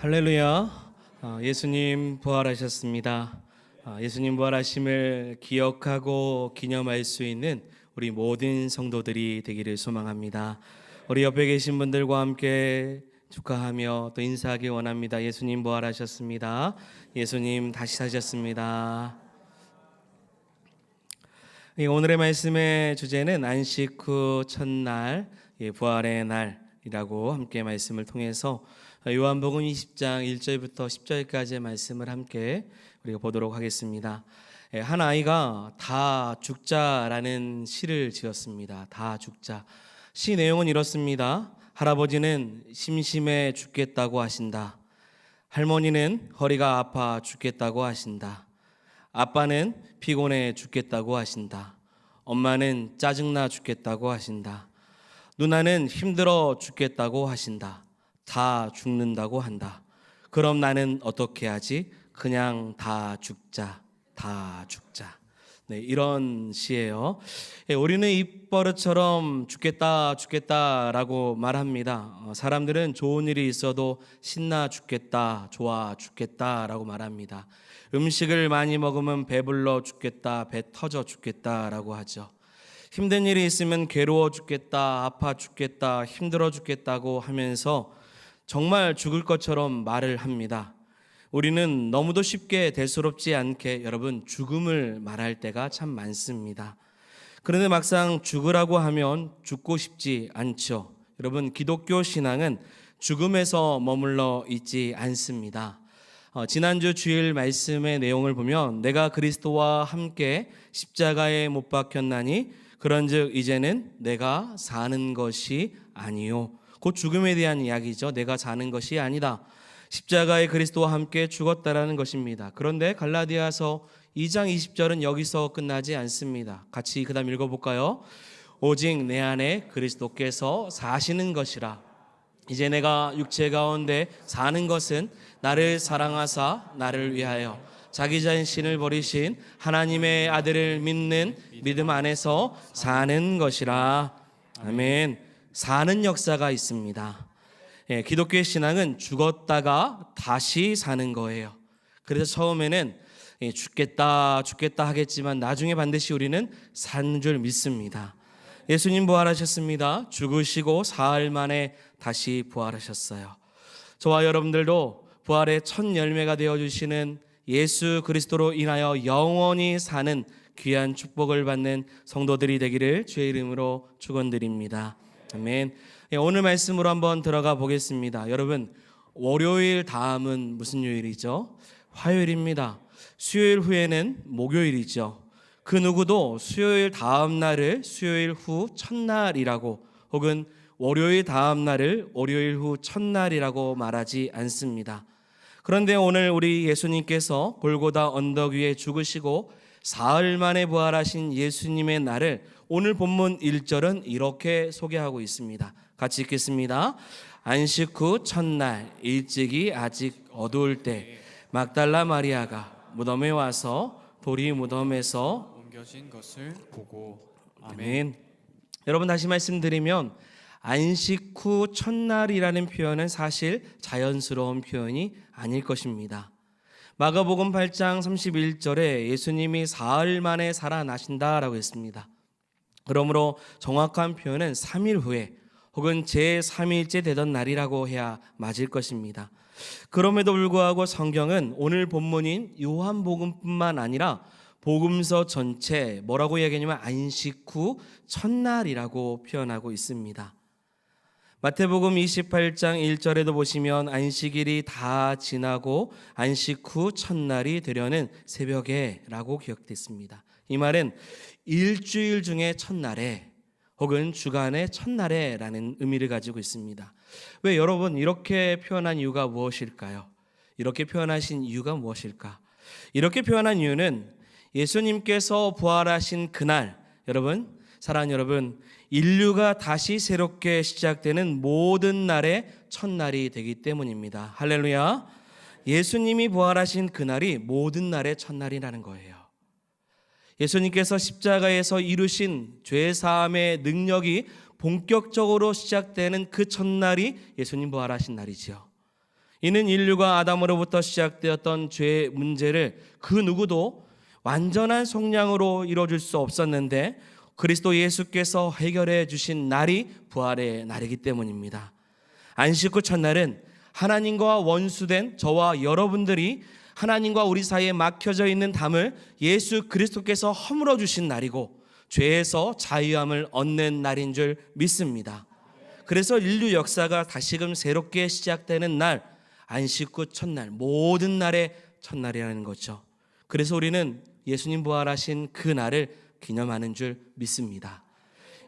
할렐루야. 예수님 부활하셨습니다. 예수님 부활하심을 기억하고 기념할 수 있는 우리 모든 성도들이 되기를 소망합니다. 우리 옆에 계신 분들과 함께 축하하며 또 인사하기 원합니다. 예수님 부활하셨습니다. 예수님 다시 사셨습니다. 오늘의 말씀의 주제는 안식 후 첫날, 부활의 날이라고 함께 말씀을 통해서 요한복음 20장 1절부터 10절까지의 말씀을 함께 우리가 보도록 하겠습니다. 한 아이가 다 죽자라는 시를 지었습니다. 다 죽자. 시 내용은 이렇습니다. 할아버지는 심심해 죽겠다고 하신다. 할머니는 허리가 아파 죽겠다고 하신다. 아빠는 피곤해 죽겠다고 하신다. 엄마는 짜증나 죽겠다고 하신다. 누나는 힘들어 죽겠다고 하신다. 다 죽는다고 한다. 그럼 나는 어떻게 하지? 그냥 다 죽자. 다 죽자. 네, 이런 시예요. 우리는 입버릇처럼 죽겠다라고 말합니다. 사람들은 좋은 일이 있어도 신나 죽겠다, 좋아 죽겠다라고 말합니다. 음식을 많이 먹으면 배불러 죽겠다, 배 터져 죽겠다라고 하죠. 힘든 일이 있으면 괴로워 죽겠다, 아파 죽겠다, 힘들어 죽겠다고 하면서 정말 죽을 것처럼 말을 합니다. 우리는 너무도 쉽게 대수롭지 않게 여러분 죽음을 말할 때가 참 많습니다. 그런데 막상 죽으라고 하면 죽고 싶지 않죠. 여러분 기독교 신앙은 죽음에서 머물러 있지 않습니다. 지난주 주일 말씀의 내용을 보면 내가 그리스도와 함께 십자가에 못 박혔나니 그런즉 이제는 내가 사는 것이 아니요 곧 죽음에 대한 이야기죠. 내가 사는 것이 아니다. 십자가에 그리스도와 함께 죽었다라는 것입니다. 그런데 갈라디아서 2장 20절은 여기서 끝나지 않습니다. 같이 그 다음 읽어볼까요? 오직 내 안에 그리스도께서 사시는 것이라. 이제 내가 육체 가운데 사는 것은 나를 사랑하사 나를 위하여 자기 자신을 버리신 하나님의 아들을 믿는 믿음 안에서 사는 것이라. 아멘. 사는 역사가 있습니다. 기독교의 신앙은 죽었다가 다시 사는 거예요. 그래서 처음에는 죽겠다 하겠지만 나중에 반드시 우리는 산 줄 믿습니다. 예수님 부활하셨습니다. 죽으시고 사흘 만에 다시 부활하셨어요. 저와 여러분들도 부활의 첫 열매가 되어주시는 예수 그리스도로 인하여 영원히 사는 귀한 축복을 받는 성도들이 되기를 주의 이름으로 축원드립니다. 아멘. 오늘 말씀으로 한번 들어가 보겠습니다. 여러분, 월요일 다음은 무슨 요일이죠? 화요일입니다. 수요일 후에는 목요일이죠. 그 누구도 수요일 다음 날을 수요일 후 첫날이라고 혹은 월요일 다음 날을 월요일 후 첫날이라고 말하지 않습니다. 그런데 오늘 우리 예수님께서 골고다 언덕 위에 죽으시고 사흘 만에 부활하신 예수님의 날을 오늘 본문 1절은 이렇게 소개하고 있습니다. 같이 읽겠습니다. 안식 후 첫날 일찍이 아직 어두울 때 막달라 마리아가 무덤에 와서 돌이 무덤에서 옮겨진 것을 보고. 아멘. 여러분 다시 말씀드리면 안식 후 첫날이라는 표현은 사실 자연스러운 표현이 아닐 것입니다. 마가복음 8장 31절에 예수님이 사흘 만에 살아나신다라고 했습니다. 그러므로 정확한 표현은 3일 후에 혹은 제3일째 되던 날이라고 해야 맞을 것입니다. 그럼에도 불구하고 성경은 오늘 본문인 요한복음뿐만 아니라 복음서 전체 뭐라고 이야기하냐면 안식 후 첫날이라고 표현하고 있습니다. 마태복음 28장 1절에도 보시면 안식일이 다 지나고 안식 후 첫날이 되려는 새벽에 라고 기록됐습니다. 이 말은 일주일 중에 첫날에 혹은 주간의 첫날에 라는 의미를 가지고 있습니다. 왜 여러분 이렇게 표현한 이유가 무엇일까요? 이렇게 표현하신 이유가 무엇일까? 이렇게 표현한 이유는 예수님께서 부활하신 그날, 여러분, 사랑하는 여러분, 인류가 다시 새롭게 시작되는 모든 날의 첫날이 되기 때문입니다. 할렐루야. 예수님이 부활하신 그날이 모든 날의 첫날이라는 거예요. 예수님께서 십자가에서 이루신 죄사함의 능력이 본격적으로 시작되는 그 첫날이 예수님 부활하신 날이죠. 이는 인류가 아담으로부터 시작되었던 죄의 문제를 그 누구도 완전한 속량으로 이뤄줄 수 없었는데 그리스도 예수께서 해결해 주신 날이 부활의 날이기 때문입니다. 안식 후 첫날은 하나님과 원수된 저와 여러분들이 하나님과 우리 사이에 막혀져 있는 담을 예수 그리스도께서 허물어 주신 날이고 죄에서 자유함을 얻는 날인 줄 믿습니다. 그래서 인류 역사가 다시금 새롭게 시작되는 날, 안식 후 첫날, 모든 날의 첫날이라는 거죠. 그래서 우리는 예수님 부활하신 그 날을 기념하는 줄 믿습니다.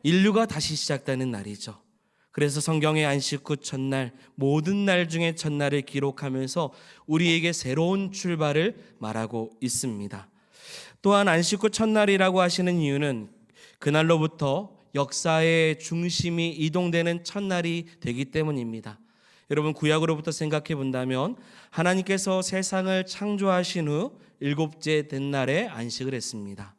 인류가 다시 시작되는 날이죠. 그래서 성경의 안식 후 첫날, 모든 날 중에 첫날을 기록하면서 우리에게 새로운 출발을 말하고 있습니다. 또한 안식 후 첫날이라고 하시는 이유는 그날로부터 역사의 중심이 이동되는 첫날이 되기 때문입니다. 여러분, 구약으로부터 생각해 본다면 하나님께서 세상을 창조하신 후 일곱째 된 날에 안식을 했습니다.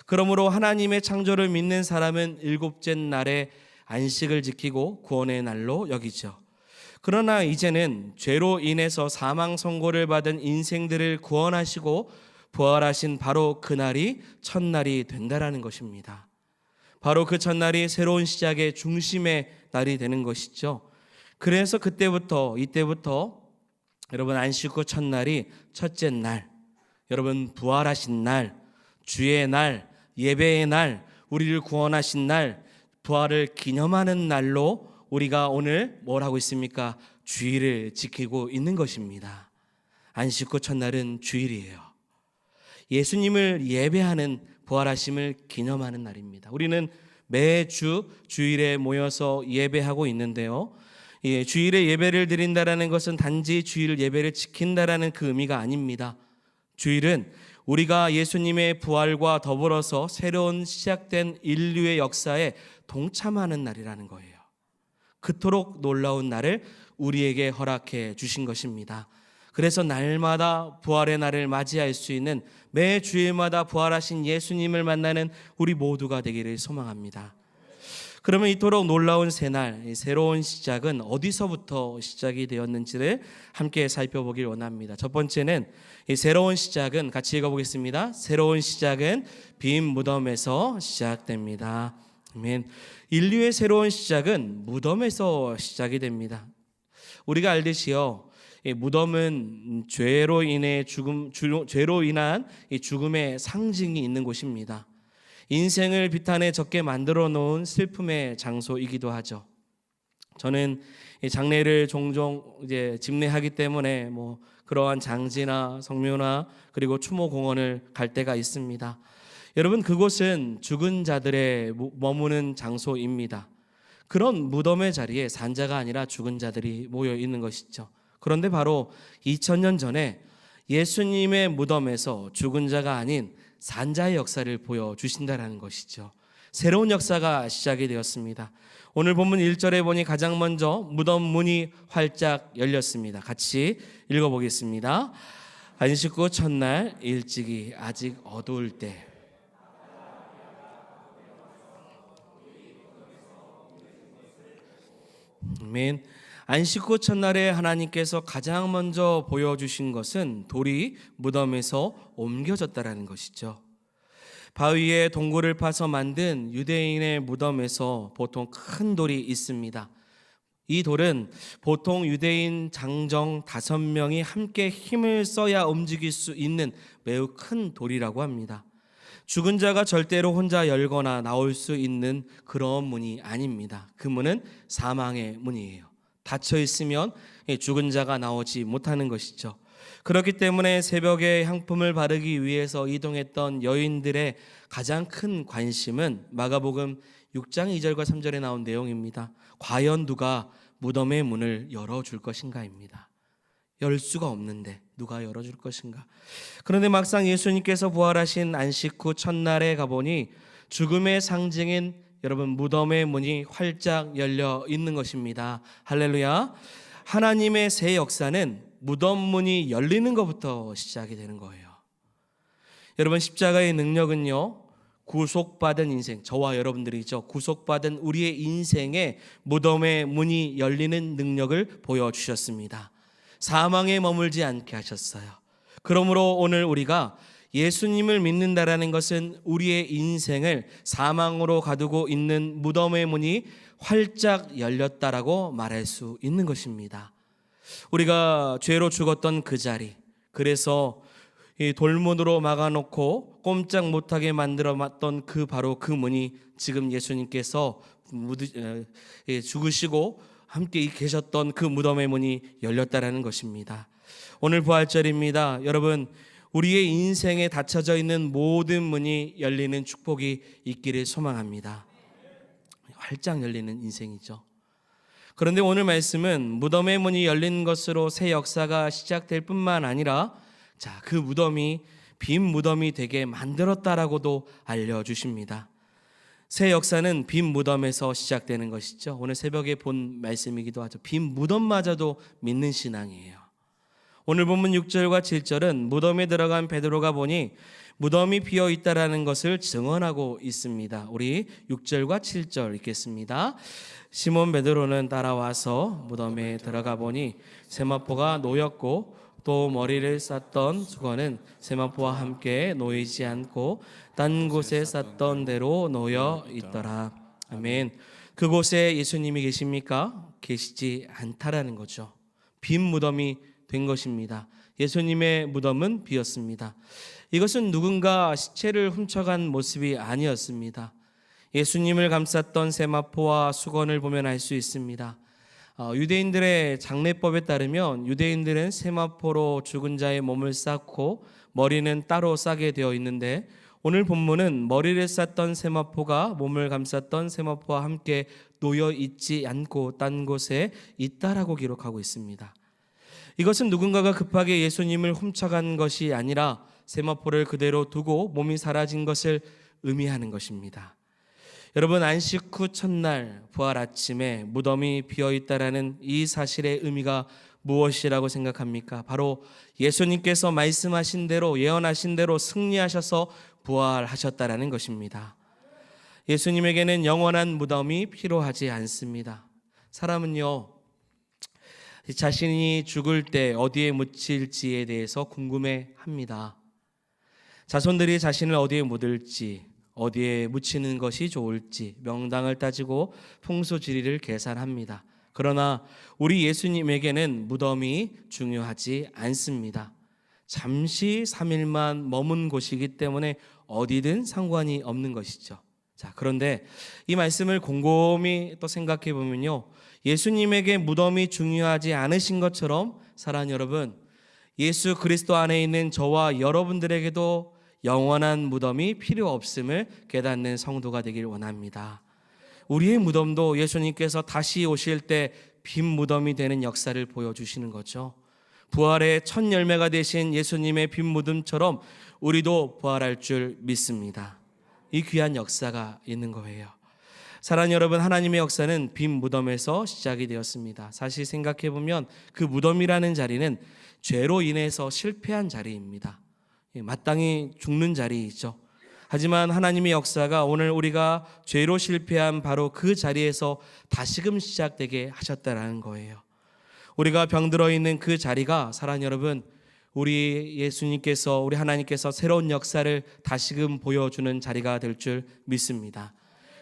그러므로 하나님의 창조를 믿는 사람은 일곱째 날에 안식을 지키고 구원의 날로 여기죠. 그러나 이제는 죄로 인해서 사망 선고를 받은 인생들을 구원하시고 부활하신 바로 그날이 첫날이 된다라는 것입니다. 바로 그 첫날이 새로운 시작의 중심의 날이 되는 것이죠. 그래서 이때부터 여러분 안식 후 첫날이 첫째 날, 여러분 부활하신 날, 주의 날, 예배의 날, 우리를 구원하신 날, 부활을 기념하는 날로 우리가 오늘 뭘 하고 있습니까? 주일을 지키고 있는 것입니다. 안식 후 첫날은 주일이에요. 예수님을 예배하는 부활하심을 기념하는 날입니다. 우리는 매주 주일에 모여서 예배하고 있는데요. 주일에 예배를 드린다라는 것은 단지 주일 예배를 지킨다라는 그 의미가 아닙니다. 주일은 우리가 예수님의 부활과 더불어서 새로운 시작된 인류의 역사에 동참하는 날이라는 거예요. 그토록 놀라운 날을 우리에게 허락해 주신 것입니다. 그래서 날마다 부활의 날을 맞이할 수 있는 매 주일마다 부활하신 예수님을 만나는 우리 모두가 되기를 소망합니다. 그러면 이토록 놀라운 새날, 새로운 시작은 어디서부터 시작이 되었는지를 함께 살펴보길 원합니다. 첫 번째는 이 새로운 시작은 같이 읽어보겠습니다. 새로운 시작은 빈 무덤에서 시작됩니다. 아멘. 인류의 새로운 시작은 무덤에서 시작이 됩니다. 우리가 알듯이요, 무덤은 죄로 인한 죽음의 상징이 있는 곳입니다. 인생을 비탄에 적게 만들어 놓은 슬픔의 장소이기도 하죠. 저는 장례를 종종 이제 집례하기 때문에 그러한 장지나 성묘나 그리고 추모 공원을 갈 때가 있습니다. 여러분, 그곳은 죽은 자들의 머무는 장소입니다. 그런 무덤의 자리에 산자가 아니라 죽은 자들이 모여 있는 것이죠. 그런데 바로 2000년 전에 예수님의 무덤에서 죽은 자가 아닌 산자의 역사를 보여주신다는 것이죠. 새로운 역사가 시작이 되었습니다. 오늘 본문 1절에 보니 가장 먼저 무덤 문이 활짝 열렸습니다. 같이 읽어보겠습니다. 안식 후 첫날 일찍이 아직 어두울 때. 아멘. 안식 후 첫날에 하나님께서 가장 먼저 보여주신 것은 돌이 무덤에서 옮겨졌다라는 것이죠. 바위에 동굴을 파서 만든 유대인의 무덤에서 보통 큰 돌이 있습니다. 이 돌은 보통 유대인 장정 5명이 함께 힘을 써야 움직일 수 있는 매우 큰 돌이라고 합니다. 죽은 자가 절대로 혼자 열거나 나올 수 있는 그런 문이 아닙니다. 그 문은 사망의 문이에요. 닫혀 있으면 죽은 자가 나오지 못하는 것이죠. 그렇기 때문에 새벽에 향품을 바르기 위해서 이동했던 여인들의 가장 큰 관심은 마가복음 6장 2절과 3절에 나온 내용입니다. 과연 누가 무덤의 문을 열어줄 것인가입니다. 열 수가 없는데 누가 열어줄 것인가. 그런데 막상 예수님께서 부활하신 안식 후 첫날에 가보니 죽음의 상징인 여러분 무덤의 문이 활짝 열려 있는 것입니다. 할렐루야. 하나님의 새 역사는 무덤 문이 열리는 것부터 시작이 되는 거예요. 여러분, 십자가의 능력은요, 구속받은 인생, 저와 여러분들이죠, 구속받은 우리의 인생에 무덤의 문이 열리는 능력을 보여주셨습니다. 사망에 머물지 않게 하셨어요. 그러므로 오늘 우리가 예수님을 믿는다라는 것은 우리의 인생을 사망으로 가두고 있는 무덤의 문이 활짝 열렸다라고 말할 수 있는 것입니다. 우리가 죄로 죽었던 그 자리, 그래서 이 돌문으로 막아놓고 꼼짝 못하게 만들어놨던 바로 그 문이 지금 예수님께서 죽으시고 함께 계셨던 그 무덤의 문이 열렸다라는 것입니다. 오늘 부활절입니다. 여러분, 우리의 인생에 닫혀져 있는 모든 문이 열리는 축복이 있기를 소망합니다. 활짝 열리는 인생이죠. 그런데 오늘 말씀은 무덤의 문이 열린 것으로 새 역사가 시작될 뿐만 아니라 그 무덤이 빈 무덤이 되게 만들었다라고도 알려주십니다. 새 역사는 빈 무덤에서 시작되는 것이죠. 오늘 새벽에 본 말씀이기도 하죠. 빈 무덤마저도 믿는 신앙이에요. 오늘 본문 6절과 7절은 무덤에 들어간 베드로가 보니 무덤이 비어 있다라는 것을 증언하고 있습니다. 우리 6절과 7절 읽겠습니다. 시몬 베드로는 따라와서 무덤에 들어가 보니 세마포가 놓였고 또 머리를 쌌던 수건은 세마포와 함께 놓이지 않고 딴 곳에 쌌던 대로 놓여 있더라. 아멘. 그곳에 예수님이 계십니까? 계시지 않다라는 거죠. 빈 무덤이 된 것입니다. 예수님의 무덤은 비었습니다. 이것은 누군가 시체를 훔쳐간 모습이 아니었습니다. 예수님을 감쌌던 세마포와 수건을 보면 알 수 있습니다. 유대인들의 장례법에 따르면 유대인들은 세마포로 죽은 자의 몸을 쌓고 머리는 따로 싸게 되어 있는데 오늘 본문은 머리를 쌌던 세마포가 몸을 감쌌던 세마포와 함께 놓여 있지 않고 딴 곳에 있다라고 기록하고 있습니다. 이것은 누군가가 급하게 예수님을 훔쳐간 것이 아니라 세마포를 그대로 두고 몸이 사라진 것을 의미하는 것입니다. 여러분, 안식 후 첫날 부활 아침에 무덤이 비어있다라는 이 사실의 의미가 무엇이라고 생각합니까? 바로 예수님께서 말씀하신 대로 예언하신 대로 승리하셔서 부활하셨다라는 것입니다. 예수님에게는 영원한 무덤이 필요하지 않습니다. 사람은요, 자신이 죽을 때 어디에 묻힐지에 대해서 궁금해합니다. 자손들이 자신을 어디에 묻을지, 어디에 묻히는 것이 좋을지 명당을 따지고 풍수지리를 계산합니다. 그러나 우리 예수님에게는 무덤이 중요하지 않습니다. 잠시 3일만 머문 곳이기 때문에 어디든 상관이 없는 것이죠. 그런데 이 말씀을 곰곰이 또 생각해 보면요, 예수님에게 무덤이 중요하지 않으신 것처럼 사랑하는 여러분, 예수 그리스도 안에 있는 저와 여러분들에게도 영원한 무덤이 필요 없음을 깨닫는 성도가 되길 원합니다. 우리의 무덤도 예수님께서 다시 오실 때 빈 무덤이 되는 역사를 보여주시는 거죠. 부활의 첫 열매가 되신 예수님의 빈 무덤처럼 우리도 부활할 줄 믿습니다. 이 귀한 역사가 있는 거예요. 사랑하는 여러분, 하나님의 역사는 빈 무덤에서 시작이 되었습니다. 사실 생각해 보면 그 무덤이라는 자리는 죄로 인해서 실패한 자리입니다. 마땅히 죽는 자리이죠. 하지만 하나님의 역사가 오늘 우리가 죄로 실패한 바로 그 자리에서 다시금 시작되게 하셨다라는 거예요. 우리가 병들어 있는 그 자리가 사랑하는 여러분, 우리 예수님께서, 우리 하나님께서 새로운 역사를 다시금 보여주는 자리가 될 줄 믿습니다.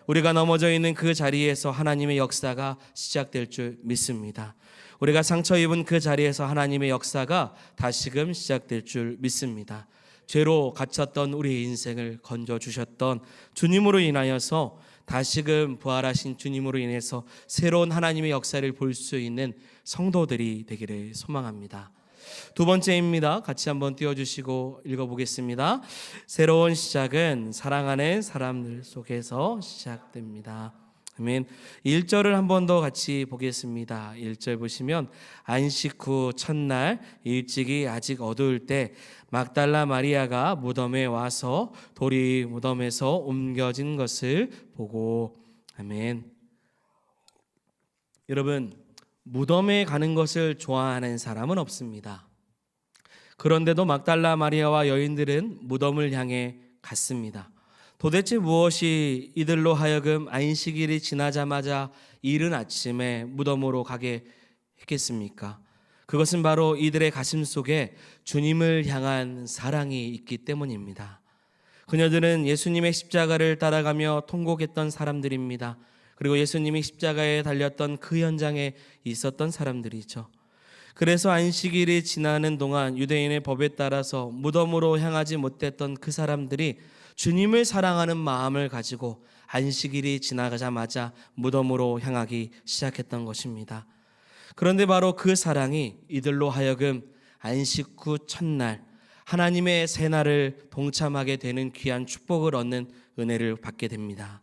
우리가 넘어져 있는 그 자리에서 하나님의 역사가 시작될 줄 믿습니다. 우리가 상처 입은 그 자리에서 하나님의 역사가 다시금 시작될 줄 믿습니다. 죄로 갇혔던 우리의 인생을 건져주셨던 주님으로 인하여서 다시금 부활하신 주님으로 인해서 새로운 하나님의 역사를 볼 수 있는 성도들이 되기를 소망합니다. 두 번째입니다. 같이 한번 띄워주시고 읽어보겠습니다. 새로운 시작은 사랑하는 사람들 속에서 시작됩니다. 아멘. 1절을 한 번 더 같이 보겠습니다. 1절 보시면 안식 후 첫날 일찍이 아직 어두울 때 막달라 마리아가 무덤에 와서 돌이 무덤에서 옮겨진 것을 보고. 아멘. 여러분, 무덤에 가는 것을 좋아하는 사람은 없습니다. 그런데도 막달라 마리아와 여인들은 무덤을 향해 갔습니다. 도대체 무엇이 이들로 하여금 안식일이 지나자마자 이른 아침에 무덤으로 가게 했겠습니까? 그것은 바로 이들의 가슴 속에 주님을 향한 사랑이 있기 때문입니다. 그녀들은 예수님의 십자가를 따라가며 통곡했던 사람들입니다. 그리고 예수님이 십자가에 달렸던 그 현장에 있었던 사람들이죠. 그래서 안식일이 지나는 동안 유대인의 법에 따라서 무덤으로 향하지 못했던 그 사람들이 주님을 사랑하는 마음을 가지고 안식일이 지나가자마자 무덤으로 향하기 시작했던 것입니다. 그런데 바로 그 사랑이 이들로 하여금 안식 후 첫날 하나님의 새날을 동참하게 되는 귀한 축복을 얻는 은혜를 받게 됩니다.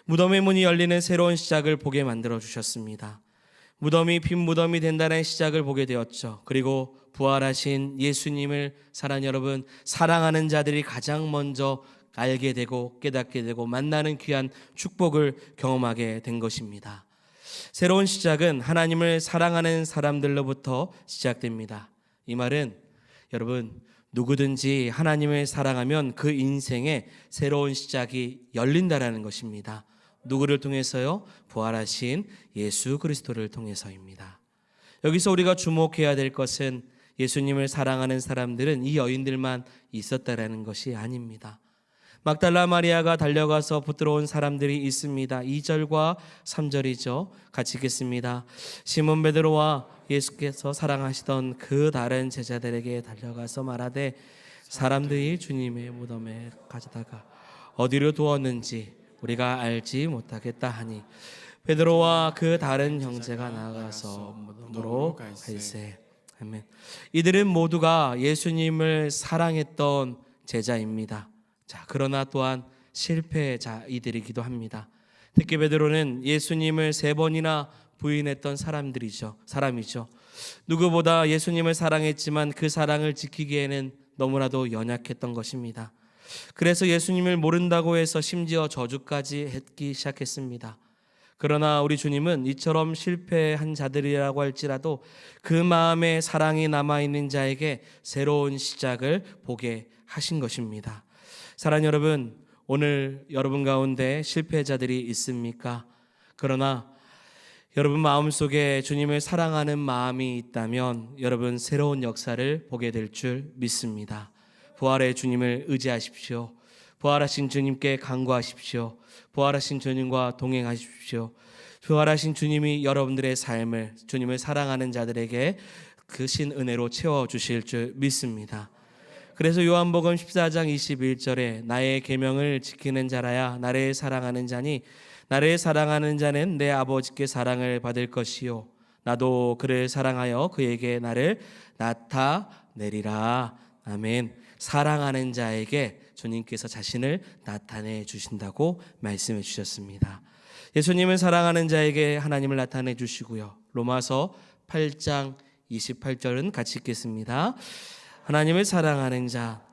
무덤의 문이 열리는 새로운 시작을 보게 만들어 주셨습니다. 무덤이 빈 무덤이 된다는 시작을 보게 되었죠. 그리고 부활하신 예수님을 사랑 여러분, 사랑하는 자들이 가장 먼저 알게 되고 깨닫게 되고 만나는 귀한 축복을 경험하게 된 것입니다. 새로운 시작은 하나님을 사랑하는 사람들로부터 시작됩니다. 이 말은 여러분, 누구든지 하나님을 사랑하면 그 인생에 새로운 시작이 열린다라는 것입니다. 누구를 통해서요? 부활하신 예수 그리스도를 통해서입니다. 여기서 우리가 주목해야 될 것은 예수님을 사랑하는 사람들은 이 여인들만 있었다라는 것이 아닙니다. 막달라 마리아가 달려가서 붙들어 온 사람들이 있습니다. 2절과 3절이죠. 같이 읽겠습니다. 시몬 베드로와 예수께서 사랑하시던 그 다른 제자들에게 달려가서 말하되 사람들이 주님의 무덤에 가져다가 어디로 두었는지 우리가 알지 못하겠다 하니 베드로와 그 다른 형제가 나아가서 무덤으로 갈새. 아멘. 이들은 모두가 예수님을 사랑했던 제자입니다. 자, 그러나 또한 실패자이들이기도 합니다. 특히 베드로는 예수님을 3번이나 부인했던 사람이죠. 누구보다 예수님을 사랑했지만 그 사랑을 지키기에는 너무나도 연약했던 것입니다. 그래서 예수님을 모른다고 해서 심지어 저주까지 했기 시작했습니다. 그러나 우리 주님은 이처럼 실패한 자들이라고 할지라도 그 마음에 사랑이 남아있는 자에게 새로운 시작을 보게 하신 것입니다. 사랑하는 여러분, 오늘 여러분 가운데 실패자들이 있습니까? 그러나 여러분 마음속에 주님을 사랑하는 마음이 있다면 여러분 새로운 역사를 보게 될 줄 믿습니다. 부활의 주님을 의지하십시오. 부활하신 주님께 간구하십시오. 부활하신 주님과 동행하십시오. 부활하신 주님이 여러분들의 삶을 주님을 사랑하는 자들에게 그 신 은혜로 채워주실 줄 믿습니다. 그래서 요한복음 14장 21절에 나의 계명을 지키는 자라야 나를 사랑하는 자니 나를 사랑하는 자는 내 아버지께 사랑을 받을 것이요 나도 그를 사랑하여 그에게 나를 나타내리라. 아멘. 사랑하는 자에게 주님께서 자신을 나타내 주신다고 말씀해 주셨습니다. 예수님을 사랑하는 자에게 하나님을 나타내 주시고요. 로마서 8장 28절은 같이 읽겠습니다. 하나님을 사랑하는 자,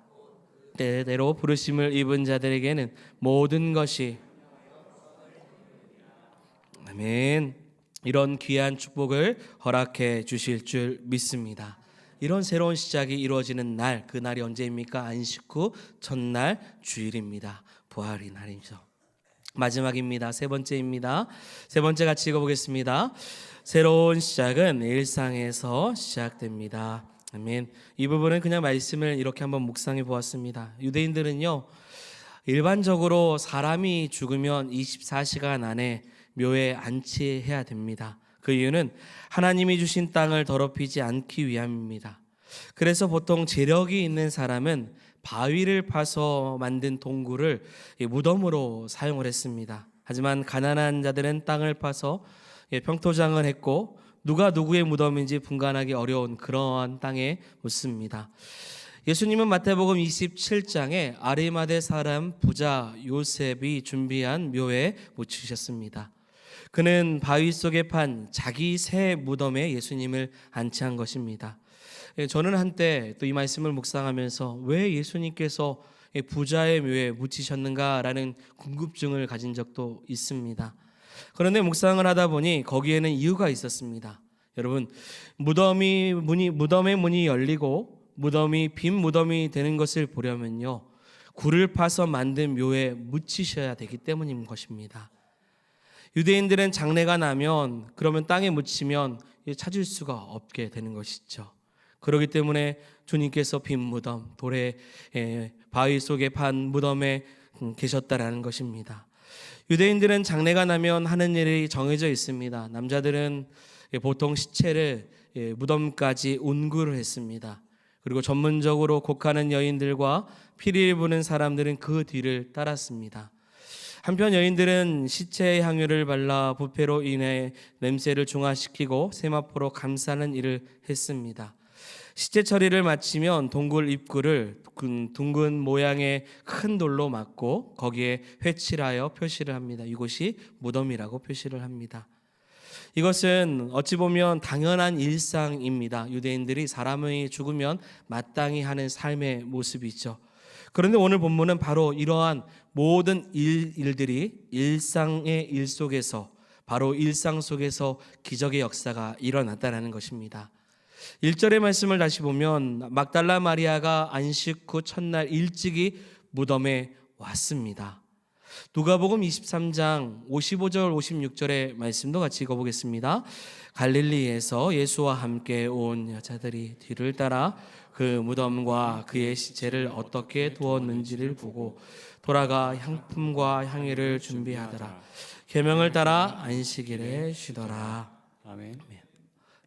때대로 부르심을 입은 자들에게는 모든 것이 아멘. 이런 귀한 축복을 허락해 주실 줄 믿습니다. 이런 새로운 시작이 이루어지는 날, 그 날이 언제입니까? 안식 후 첫날 주일입니다. 부활의 날이죠. 마지막입니다. 세 번째입니다. 세 번째 같이 읽어보겠습니다. 새로운 시작은 일상에서 시작됩니다. 아멘. 이 부분은 그냥 말씀을 이렇게 한번 묵상해 보았습니다. 유대인들은요, 일반적으로 사람이 죽으면 24시간 안에 묘에 안치해야 됩니다. 그 이유는 하나님이 주신 땅을 더럽히지 않기 위함입니다. 그래서 보통 재력이 있는 사람은 바위를 파서 만든 동굴을 무덤으로 사용을 했습니다. 하지만 가난한 자들은 땅을 파서 평토장을 했고 누가 누구의 무덤인지 분간하기 어려운 그러한 땅에 묻습니다. 예수님은 마태복음 27장에 아리마대 사람 부자 요셉이 준비한 묘에 묻히셨습니다. 그는 바위 속에 판 자기 새 무덤에 예수님을 안치한 것입니다. 저는 한때 또 이 말씀을 묵상하면서 왜 예수님께서 부자의 묘에 묻히셨는가라는 궁금증을 가진 적도 있습니다. 그런데 묵상을 하다 보니 거기에는 이유가 있었습니다. 여러분, 무덤의 문이 열리고 무덤이 빈 무덤이 되는 것을 보려면요, 굴을 파서 만든 묘에 묻히셔야 되기 때문인 것입니다. 유대인들은 장례가 나면 그러면 땅에 묻히면 찾을 수가 없게 되는 것이죠. 그렇기 때문에 주님께서 빈 무덤, 돌에 바위 속에 판 무덤에 계셨다라는 것입니다. 유대인들은 장례가 나면 하는 일이 정해져 있습니다. 남자들은 보통 시체를 무덤까지 운구를 했습니다. 그리고 전문적으로 곡하는 여인들과 피리를 부는 사람들은 그 뒤를 따랐습니다. 한편 여인들은 시체의 향유를 발라 부패로 인해 냄새를 중화시키고 세마포로 감싸는 일을 했습니다. 시체 처리를 마치면 동굴 입구를 둥근 모양의 큰 돌로 막고 거기에 회칠하여 표시를 합니다. 이곳이 무덤이라고 표시를 합니다. 이것은 어찌 보면 당연한 일상입니다. 유대인들이 사람이 죽으면 마땅히 하는 삶의 모습이죠. 그런데 오늘 본문은 바로 이러한 모든 일들이 일상의 일 속에서, 바로 일상 속에서 기적의 역사가 일어났다는 것입니다. 1절의 말씀을 다시 보면 막달라 마리아가 안식 후 첫날 일찍이 무덤에 왔습니다. 누가복음 23장 55절 56절의 말씀도 같이 읽어보겠습니다. 갈릴리에서 예수와 함께 온 여자들이 뒤를 따라 그 무덤과 그의 시체를 어떻게 두었는지를 보고 돌아가 향품과 향유를 준비하더라. 계명을 따라 안식일에 쉬더라. 아멘.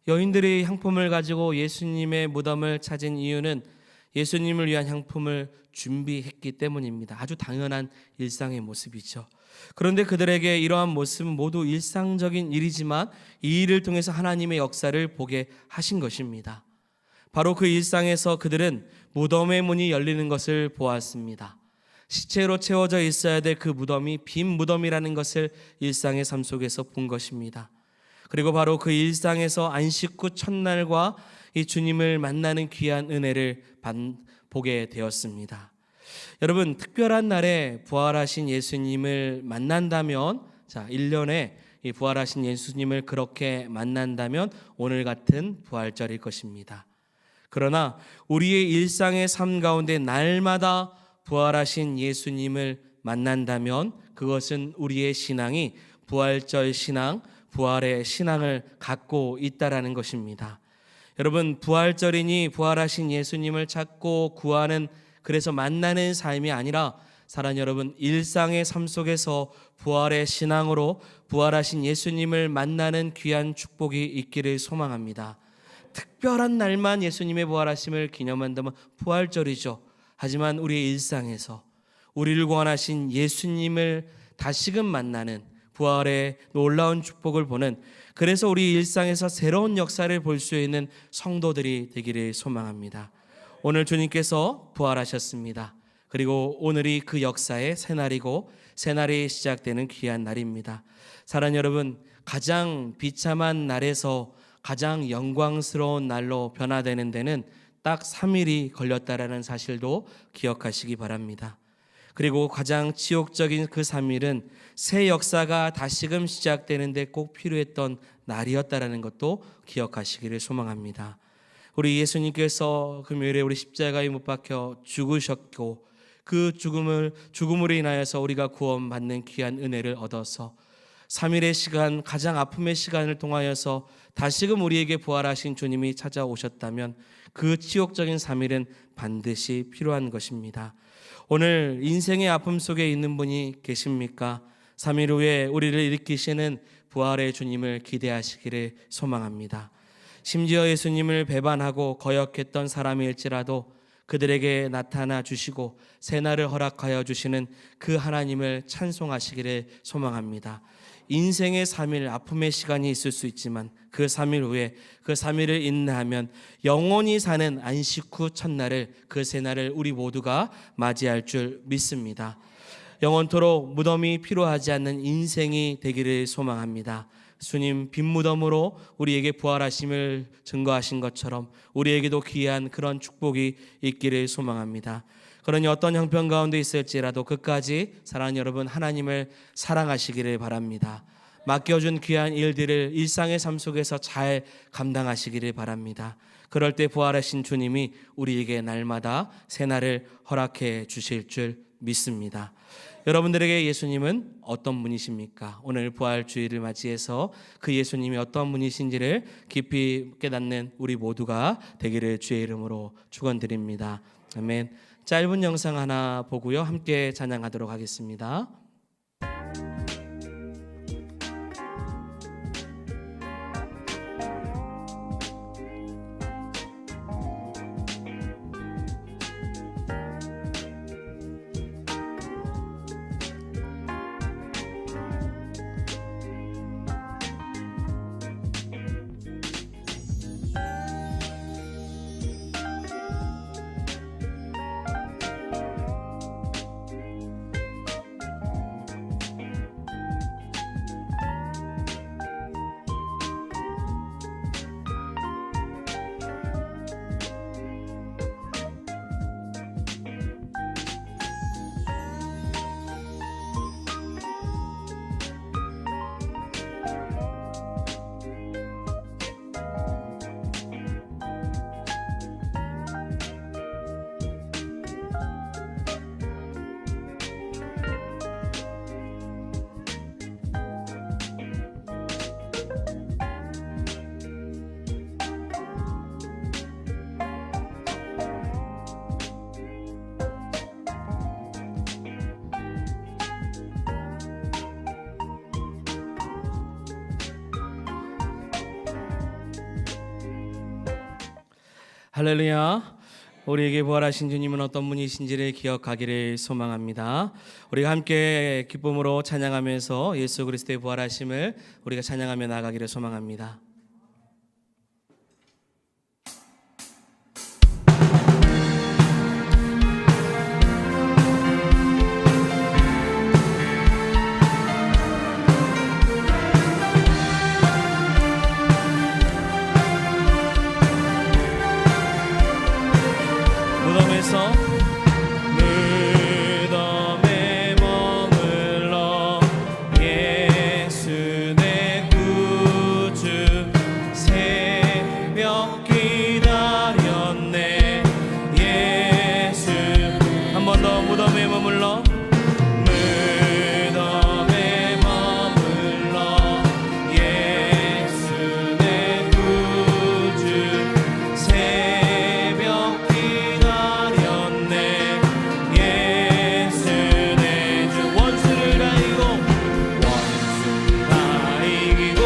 여인들이 향품을 가지고 예수님의 무덤을 찾은 이유는 예수님을 위한 향품을 준비했기 때문입니다. 아주 당연한 일상의 모습이죠. 그런데 그들에게 이러한 모습은 모두 일상적인 일이지만 이 일을 통해서 하나님의 역사를 보게 하신 것입니다. 바로 그 일상에서 그들은 무덤의 문이 열리는 것을 보았습니다. 시체로 채워져 있어야 될 그 무덤이 빈 무덤이라는 것을 일상의 삶 속에서 본 것입니다. 그리고 바로 그 일상에서 안식 후 첫날과 이 주님을 만나는 귀한 은혜를 보게 되었습니다. 여러분, 특별한 날에 부활하신 예수님을 만난다면, 1년에 이 부활하신 예수님을 그렇게 만난다면 오늘 같은 부활절일 것입니다. 그러나 우리의 일상의 삶 가운데 날마다 부활하신 예수님을 만난다면 그것은 우리의 신앙이 부활절 신앙, 부활의 신앙을 갖고 있다라는 것입니다. 여러분, 부활절이니 부활하신 예수님을 찾고 구하는, 그래서 만나는 삶이 아니라 사랑하는 여러분, 일상의 삶 속에서 부활의 신앙으로 부활하신 예수님을 만나는 귀한 축복이 있기를 소망합니다. 특별한 날만 예수님의 부활하심을 기념한다면 부활절이죠. 하지만 우리의 일상에서 우리를 구원하신 예수님을 다시금 만나는 부활의 놀라운 축복을 보는, 그래서 우리 일상에서 새로운 역사를 볼 수 있는 성도들이 되기를 소망합니다. 오늘 주님께서 부활하셨습니다. 그리고 오늘이 그 역사의 새날이고 새날이 시작되는 귀한 날입니다. 사랑하는 여러분, 가장 비참한 날에서 가장 영광스러운 날로 변화되는 데는 딱 3일이 걸렸다라는 사실도 기억하시기 바랍니다. 그리고 가장 치욕적인 그 3일은 새 역사가 다시금 시작되는데 꼭 필요했던 날이었다라는 것도 기억하시기를 소망합니다. 우리 예수님께서 금요일에 우리 십자가에 못 박혀 죽으셨고 그 죽음으로 인하여서 우리가 구원받는 귀한 은혜를 얻어서 3일의 시간, 가장 아픔의 시간을 통하여서 다시금 우리에게 부활하신 주님이 찾아오셨다면 그 치욕적인 3일은 반드시 필요한 것입니다. 오늘 인생의 아픔 속에 있는 분이 계십니까? 3일 후에 우리를 일으키시는 부활의 주님을 기대하시기를 소망합니다. 심지어 예수님을 배반하고 거역했던 사람일지라도 그들에게 나타나 주시고 새날을 허락하여 주시는 그 하나님을 찬송하시기를 소망합니다. 인생의 3일 아픔의 시간이 있을 수 있지만 그 3일 후에 그 3일을 인내하면 영원히 사는 안식 후 첫날을, 그 새날을 우리 모두가 맞이할 줄 믿습니다. 영원토록 무덤이 필요하지 않는 인생이 되기를 소망합니다. 주님 빈 무덤으로 우리에게 부활하심을 증거하신 것처럼 우리에게도 귀한 그런 축복이 있기를 소망합니다. 그러니 어떤 형편 가운데 있을지라도 끝까지 사랑하는 여러분, 하나님을 사랑하시기를 바랍니다. 맡겨준 귀한 일들을 일상의 삶 속에서 잘 감당하시기를 바랍니다. 그럴 때 부활하신 주님이 우리에게 날마다 새날을 허락해 주실 줄 믿습니다. 여러분들에게 예수님은 어떤 분이십니까? 오늘 부활주의를 맞이해서 그 예수님이 어떤 분이신지를 깊이 깨닫는 우리 모두가 되기를 주의 이름으로 축원드립니다. 아멘. 짧은 영상 하나 보고요, 함께 찬양하도록 하겠습니다. 할렐루야. 우리에게 부활하신 주님은 어떤 분이신지를 기억하기를 소망합니다. 우리가 함께 기쁨으로 찬양하면서 예수 그리스도의 부활하심을 우리가 찬양하며 나아가기를 소망합니다. 무덤에 머물러 예수 내 구주 새벽 기다렸네. 예수 한 번 더 무덤에 머물러 무덤에 머물러 예수 내 구주 새벽 기다렸네. 예수 내 주 원수를 다 이기고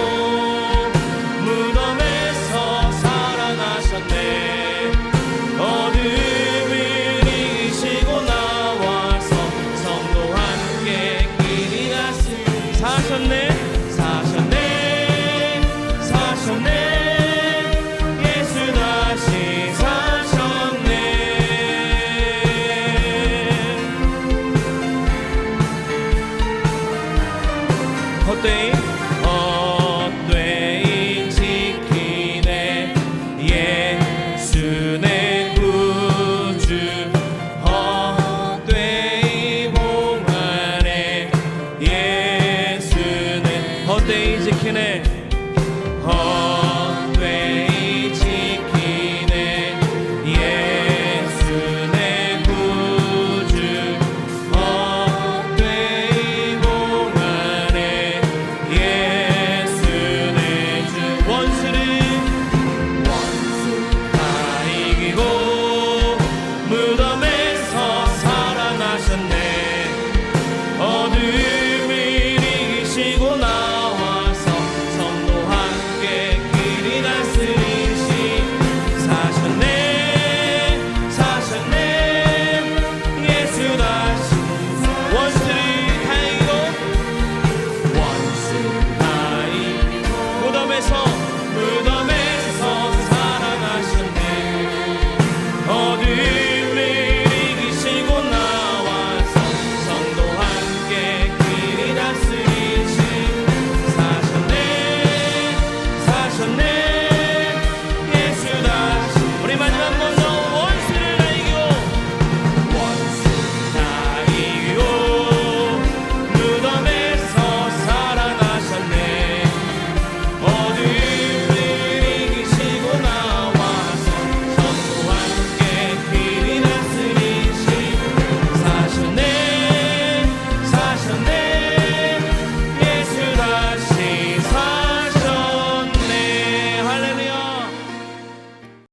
무덤에서 살아나셨네. 어둠을 이기시고 나와서 성도와 함께 길이 사셨네. 예수 다시 사셨네. 헛되이